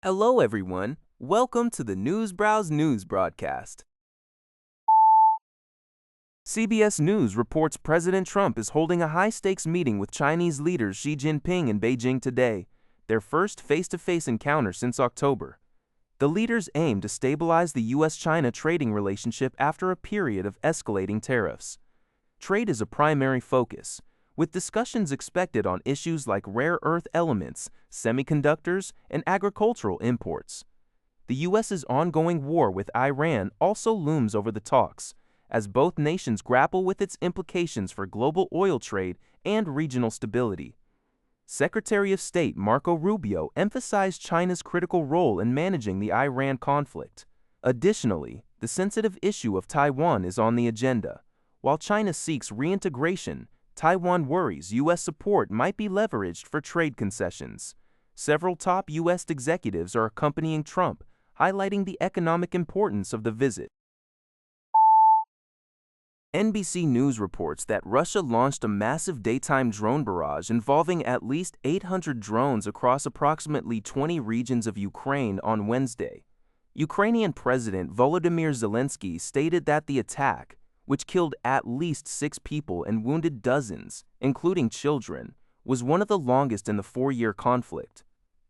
Hello, everyone. Welcome to the News Browse News broadcast. CBS News reports President Trump is holding a high-stakes meeting with Chinese leaders Xi Jinping in Beijing today, their first face-to-face encounter since October. The leaders aim to stabilize the U.S.-China trading relationship after a period of escalating tariffs. Trade is a primary focus, with discussions expected on issues like rare earth elements, semiconductors, and agricultural imports. The U.S.'s ongoing war with Iran also looms over the talks, as both nations grapple with its implications for global oil trade and regional stability. Secretary of State Marco Rubio emphasized China's critical role in managing the Iran conflict. Additionally, the sensitive issue of Taiwan is on the agenda. While China seeks reintegration, Taiwan worries U.S. support might be leveraged for trade concessions. Several top U.S. executives are accompanying Trump, highlighting the economic importance of the visit. NBC News reports that Russia launched a massive daytime drone barrage involving at least 800 drones across approximately 20 regions of Ukraine on Wednesday. Ukrainian President Volodymyr Zelensky stated that the attack, which killed at least 6 people and wounded dozens, including children, was one of the longest in the 4-year conflict.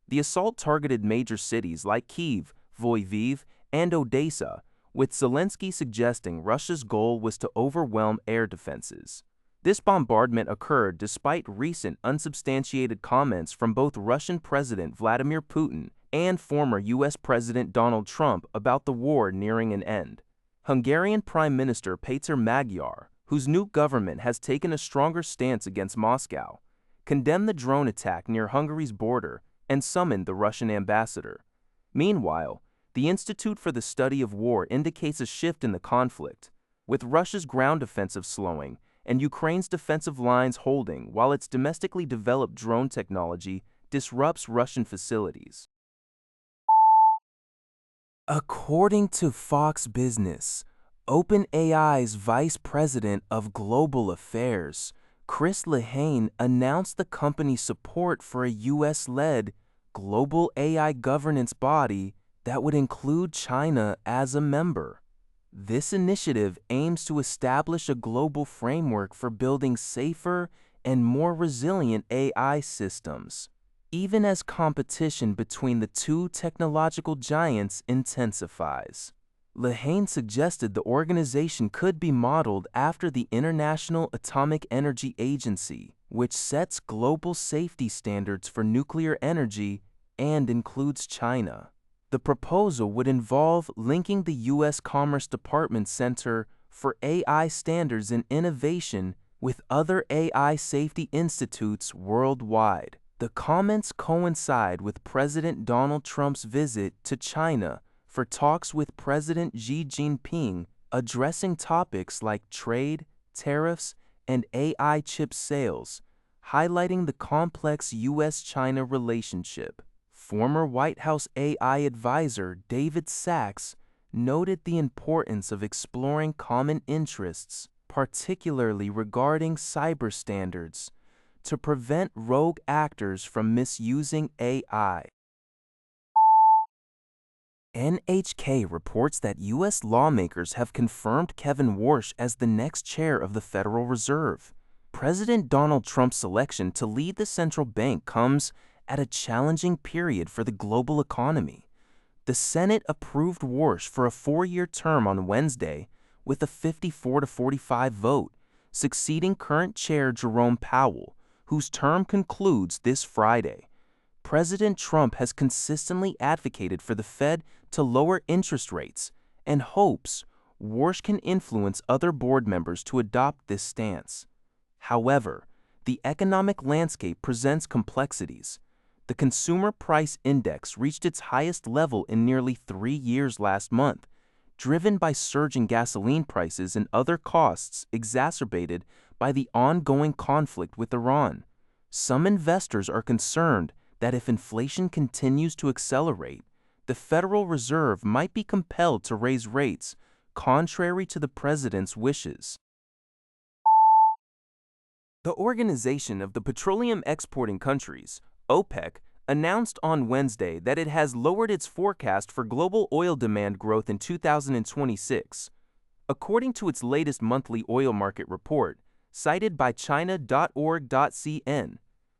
The assault targeted major cities like Kyiv, Lviv, and Odessa, with Zelensky suggesting Russia's goal was to overwhelm air defenses. This bombardment occurred despite recent unsubstantiated comments from both Russian President Vladimir Putin and former U.S. President Donald Trump about the war nearing an end. Hungarian Prime Minister Péter Magyar, whose new government has taken a stronger stance against Moscow, condemned the drone attack near Hungary's border and summoned the Russian ambassador. Meanwhile, the Institute for the Study of War indicates a shift in the conflict, with Russia's ground offensive slowing and Ukraine's defensive lines holding while its domestically developed drone technology disrupts Russian facilities. According to Fox Business, OpenAI's Vice President of Global Affairs, Chris Lehane, announced the company's support for a U.S.-led global AI governance body that would include China as a member. This initiative aims to establish a global framework for building safer and more resilient AI systems, even as competition between the two technological giants intensifies. Lehane suggested the organization could be modeled after the International Atomic Energy Agency, which sets global safety standards for nuclear energy and includes China. The proposal would involve linking the U.S. Commerce Department Center for AI Standards and Innovation with other AI safety institutes worldwide. The comments coincide with President Donald Trump's visit to China for talks with President Xi Jinping addressing topics like trade, tariffs, and AI chip sales, highlighting the complex U.S.-China relationship. Former White House AI advisor David Sachs noted the importance of exploring common interests, particularly regarding cyber standards, to prevent rogue actors from misusing AI. NHK reports that U.S. lawmakers have confirmed Kevin Warsh as the next chair of the Federal Reserve. President Donald Trump's selection to lead the central bank comes at a challenging period for the global economy. The Senate approved Warsh for a 4-year term on Wednesday with a 54-45 vote, succeeding current chair Jerome Powell, whose term concludes this Friday. President Trump has consistently advocated for the Fed to lower interest rates and hopes Warsh can influence other board members to adopt this stance. However, the economic landscape presents complexities. The Consumer Price Index reached its highest level in nearly 3 years last month, driven by surging gasoline prices and other costs exacerbated by the ongoing conflict with Iran. Some investors are concerned that if inflation continues to accelerate, the Federal Reserve might be compelled to raise rates, contrary to the president's wishes. The Organization of the Petroleum Exporting Countries, OPEC, announced on Wednesday that it has lowered its forecast for global oil demand growth in 2026. According to its latest monthly oil market report, cited by China.org.cn,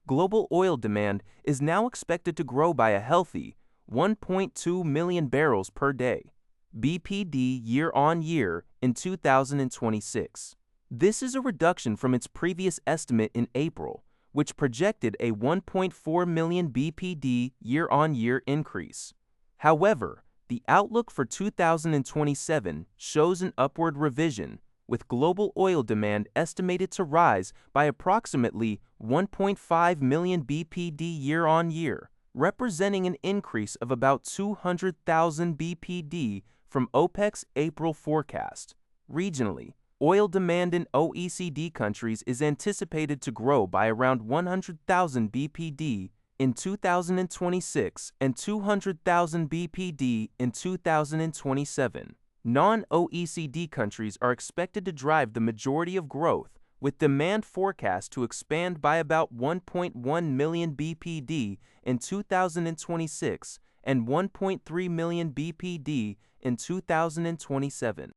global oil demand is now expected to grow by a healthy 1.2 million barrels per day, BPD year-on-year in 2026. This is a reduction from its previous estimate in April, which projected a 1.4 million BPD year-on-year increase. However, the outlook for 2027 shows an upward revision, with global oil demand estimated to rise by approximately 1.5 million BPD year-on-year, representing an increase of about 200,000 BPD from OPEC's April forecast. Regionally, oil demand in OECD countries is anticipated to grow by around 100,000 BPD in 2026 and 200,000 BPD in 2027. Non-OECD countries are expected to drive the majority of growth, with demand forecast to expand by about 1.1 million BPD in 2026 and 1.3 million BPD in 2027.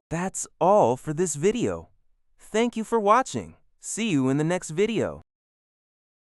That's all for this video. Thank you for watching. See you in the next video.